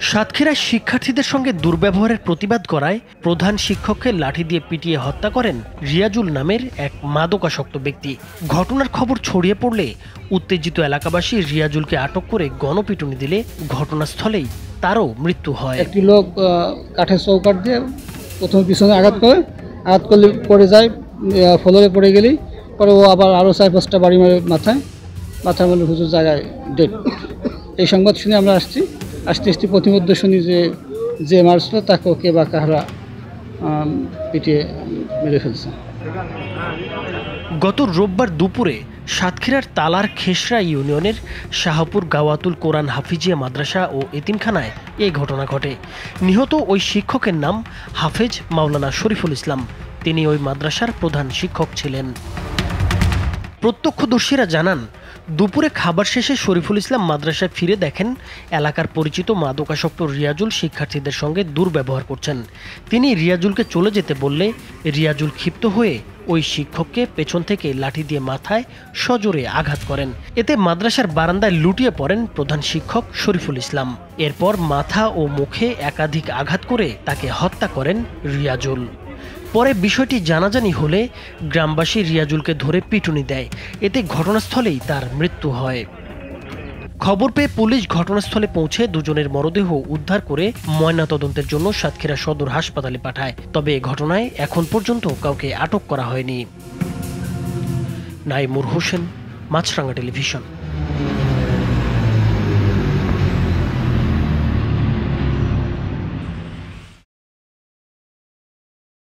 সাতক্ষীরায় শিক্ষার্থীদের সঙ্গে দুর্ব্যবহারের প্রতিবাদ করায় প্রধান শিক্ষককে লাঠি দিয়ে পিটিয়ে হত্যা করেন রিয়াজুল নামের এক মাদকাসক্ত ব্যক্তি। ঘটনার খবর ছড়িয়ে পড়লে উত্তেজিত এলাকাবাসী রিয়াজুলকে আটক করে গণপিটুনি দিলে ঘটনাস্থলেই তারও মৃত্যু হয়। একটি লোক কাঠের চৌকাঠ দিয়ে প্রথমে পিছনে আঘাত করলে পড়ে যায়, ফ্লোরে পড়ে গেলেই পরে ও আবার আরও 4-5টা বাড়ি মারে মাথার মধ্যে হুজুর জায়গায় ডেড। এই সংবাদ শুনে আমরা আসতে প্রতিমধ্যে শুনি যে মারছিল তাকে কে বা কাহারা পিটিয়ে মেরে ফেলছে। গত রোববার দুপুরে সাতক্ষীরার তালার খেসরা ইউনিয়নের শাহপুর গাওয়াতুল কোরআন হাফিজিয়া মাদ্রাসা ও এতিমখানায় এই ঘটনা ঘটে। নিহত ওই শিক্ষকের নাম হাফেজ মাওলানা শরীফুল ইসলাম। তিনি ওই মাদ্রাসার প্রধান শিক্ষক ছিলেন। প্রত্যক্ষদর্শীরা জানান, দুপুরে খাবার শেষে শরীফুল ইসলাম মাদ্রাসায় ফিরে দেখেন এলাকার পরিচিত মাদকাসক্ত রিয়াজুল শিক্ষার্থীদের সঙ্গে দুর্ব্যবহার করছেন। তিনি রিয়াজুলকে চলে যেতে বললে রিয়াজুল ক্ষিপ্ত হয়ে ওই শিক্ষককে পেছন থেকে লাঠি দিয়ে মাথায় সজোরে আঘাত করেন। এতে মাদ্রাসার বারান্দায় লুটিয়ে পড়েন প্রধান শিক্ষক শরীফুল ইসলাম। এরপর মাথা ও মুখে একাধিক আঘাত করে তাকে হত্যা করেন রিয়াজুল। পরে বিষয়টি জানাজানি হলে গ্রামবাসী রিয়াজুলকে ধরে পিটুনি দেয়। এতে ঘটনাস্থলেই তার মৃত্যু হয়। খবর পেয়ে পুলিশ ঘটনাস্থলে পৌঁছে দুজনের মরদেহ উদ্ধার করে ময়নাতদন্তের জন্য সাতক্ষীরা সদর হাসপাতালে পাঠায়। তবে এ ঘটনায় এখন পর্যন্ত কাউকে আটক করা হয়নি। নাইমুর হোসেন, মাছরাঙ্গা টেলিভিশন।